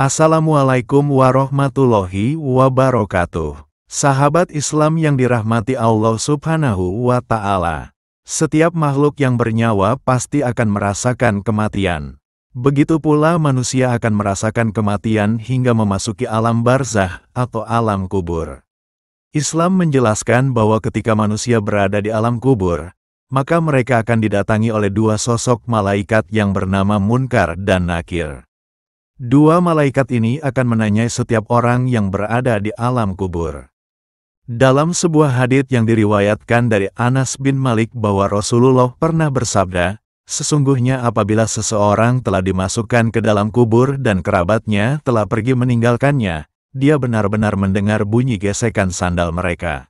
Assalamualaikum warahmatullahi wabarakatuh. Sahabat Islam yang dirahmati Allah Subhanahu wa Ta'ala. Setiap makhluk yang bernyawa pasti akan merasakan kematian. Begitu pula manusia akan merasakan kematian hingga memasuki alam barzakh atau alam kubur. Islam menjelaskan bahwa ketika manusia berada di alam kubur, maka mereka akan didatangi oleh dua sosok malaikat yang bernama Munkar dan Nakir. Dua malaikat ini akan menanyai setiap orang yang berada di alam kubur. Dalam sebuah hadits yang diriwayatkan dari Anas bin Malik bahwa Rasulullah pernah bersabda, sesungguhnya apabila seseorang telah dimasukkan ke dalam kubur dan kerabatnya telah pergi meninggalkannya, dia benar-benar mendengar bunyi gesekan sandal mereka.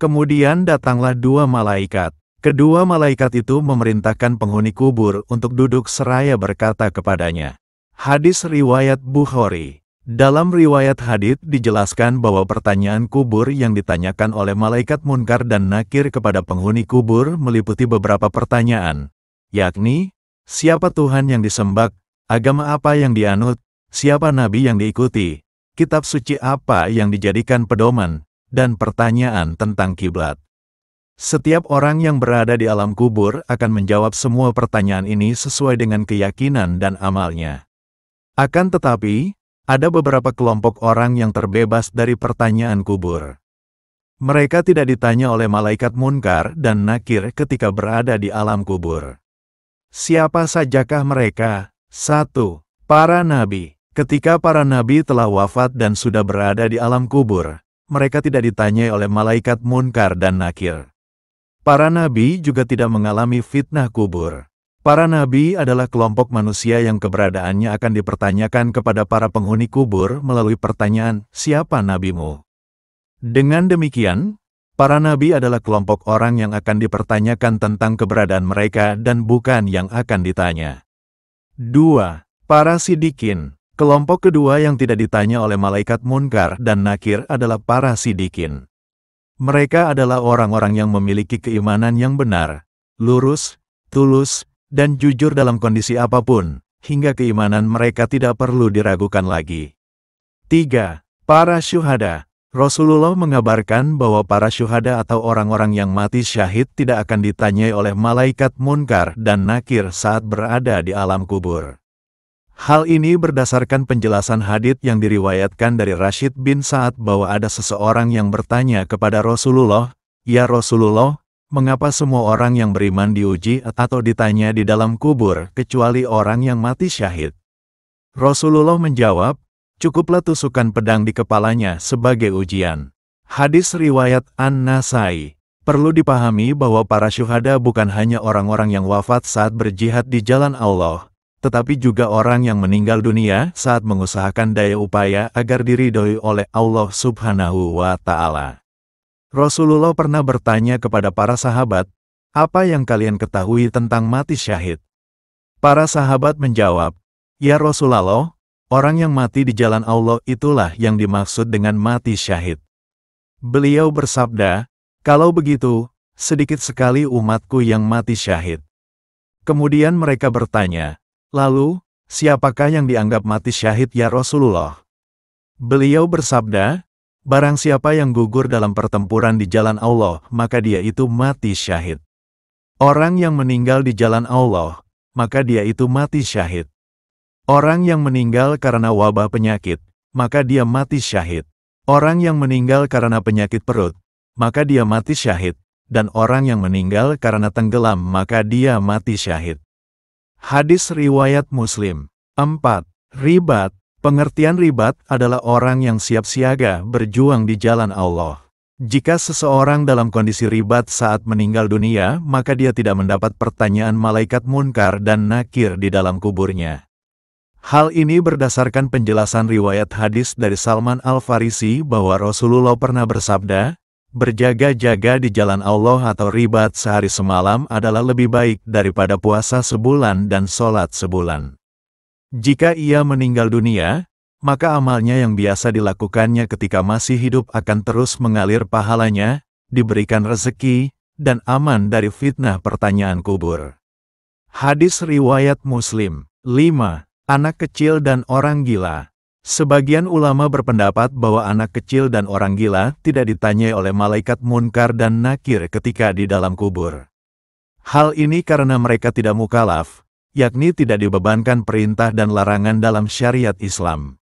Kemudian datanglah dua malaikat. Kedua malaikat itu memerintahkan penghuni kubur untuk duduk seraya berkata kepadanya. Hadis riwayat Bukhari. Dalam riwayat hadits dijelaskan bahwa pertanyaan kubur yang ditanyakan oleh malaikat Munkar dan Nakir kepada penghuni kubur meliputi beberapa pertanyaan, yakni, siapa Tuhan yang disembah, agama apa yang dianut, siapa nabi yang diikuti, kitab suci apa yang dijadikan pedoman, dan pertanyaan tentang kiblat. Setiap orang yang berada di alam kubur akan menjawab semua pertanyaan ini sesuai dengan keyakinan dan amalnya. Akan tetapi, ada beberapa kelompok orang yang terbebas dari pertanyaan kubur. Mereka tidak ditanya oleh malaikat Munkar dan Nakir ketika berada di alam kubur. Siapa sajakah mereka? 1. Para nabi. Ketika para nabi telah wafat dan sudah berada di alam kubur, mereka tidak ditanyai oleh malaikat Munkar dan Nakir. Para nabi juga tidak mengalami fitnah kubur. Para nabi adalah kelompok manusia yang keberadaannya akan dipertanyakan kepada para penghuni kubur melalui pertanyaan, siapa nabimu? Dengan demikian, para nabi adalah kelompok orang yang akan dipertanyakan tentang keberadaan mereka dan bukan yang akan ditanya. 2. Para sidikin. Kelompok kedua yang tidak ditanya oleh malaikat Munkar dan Nakir adalah para sidikin. Mereka adalah orang-orang yang memiliki keimanan yang benar, lurus, tulus, dan jujur dalam kondisi apapun, hingga keimanan mereka tidak perlu diragukan lagi. 3. Para syuhada. Rasulullah mengabarkan bahwa para syuhada atau orang-orang yang mati syahid tidak akan ditanyai oleh malaikat Munkar dan Nakir saat berada di alam kubur. Hal ini berdasarkan penjelasan hadits yang diriwayatkan dari Rashid bin Sa'ad bahwa ada seseorang yang bertanya kepada Rasulullah, "Ya Rasulullah, mengapa semua orang yang beriman diuji atau ditanya di dalam kubur kecuali orang yang mati syahid?" Rasulullah menjawab, cukuplah tusukan pedang di kepalanya sebagai ujian. Hadis riwayat An-Nasai. Perlu dipahami bahwa para syuhada bukan hanya orang-orang yang wafat saat berjihad di jalan Allah, tetapi juga orang yang meninggal dunia saat mengusahakan daya upaya agar diridhoi oleh Allah Subhanahu wa Ta'ala. Rasulullah pernah bertanya kepada para sahabat, apa yang kalian ketahui tentang mati syahid? Para sahabat menjawab, ya Rasulullah, orang yang mati di jalan Allah itulah yang dimaksud dengan mati syahid. Beliau bersabda, kalau begitu, sedikit sekali umatku yang mati syahid. Kemudian mereka bertanya, lalu, siapakah yang dianggap mati syahid ya Rasulullah? Beliau bersabda, barang siapa yang gugur dalam pertempuran di jalan Allah, maka dia itu mati syahid. Orang yang meninggal di jalan Allah, maka dia itu mati syahid. Orang yang meninggal karena wabah penyakit, maka dia mati syahid. Orang yang meninggal karena penyakit perut, maka dia mati syahid. Dan orang yang meninggal karena tenggelam, maka dia mati syahid. Hadis riwayat Muslim. 4. Ribat. Pengertian ribat adalah orang yang siap siaga berjuang di jalan Allah. Jika seseorang dalam kondisi ribat saat meninggal dunia, maka dia tidak mendapat pertanyaan malaikat Munkar dan Nakir di dalam kuburnya. Hal ini berdasarkan penjelasan riwayat hadis dari Salman Al-Farisi bahwa Rasulullah pernah bersabda, berjaga-jaga di jalan Allah atau ribat sehari semalam adalah lebih baik daripada puasa sebulan dan sholat sebulan. Jika ia meninggal dunia, maka amalnya yang biasa dilakukannya ketika masih hidup akan terus mengalir pahalanya, diberikan rezeki, dan aman dari fitnah pertanyaan kubur. Hadis riwayat Muslim. 5. Anak kecil dan orang gila. Sebagian ulama berpendapat bahwa anak kecil dan orang gila tidak ditanyai oleh malaikat Munkar dan Nakir ketika di dalam kubur. Hal ini karena mereka tidak mukallaf, yakni tidak dibebankan perintah dan larangan dalam syariat Islam.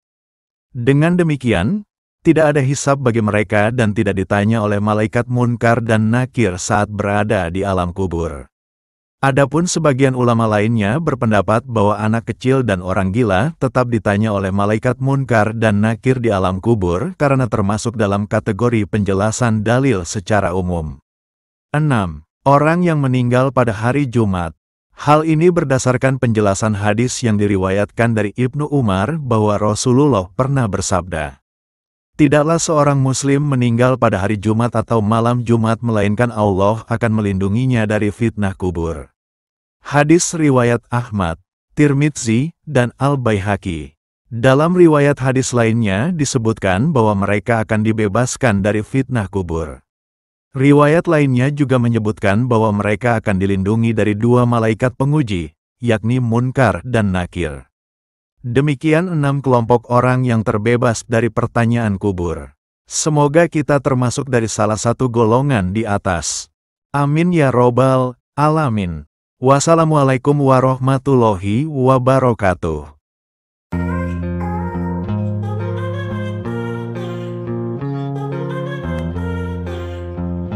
Dengan demikian, tidak ada hisab bagi mereka dan tidak ditanya oleh malaikat Munkar dan Nakir saat berada di alam kubur. Adapun sebagian ulama lainnya berpendapat bahwa anak kecil dan orang gila tetap ditanya oleh malaikat Munkar dan Nakir di alam kubur karena termasuk dalam kategori penjelasan dalil secara umum. 6. Orang yang meninggal pada hari Jumat. Hal ini berdasarkan penjelasan hadis yang diriwayatkan dari Ibnu Umar bahwa Rasulullah pernah bersabda, "Tidaklah seorang muslim meninggal pada hari Jumat atau malam Jumat melainkan Allah akan melindunginya dari fitnah kubur." Hadis riwayat Ahmad, Tirmidzi, dan Al-Baihaqi. Dalam riwayat hadis lainnya disebutkan bahwa mereka akan dibebaskan dari fitnah kubur. Riwayat lainnya juga menyebutkan bahwa mereka akan dilindungi dari dua malaikat penguji, yakni Munkar dan Nakir. Demikian 6 kelompok orang yang terbebas dari pertanyaan kubur. Semoga kita termasuk dari salah satu golongan di atas. Amin ya robbal alamin. Wassalamualaikum warahmatullahi wabarakatuh.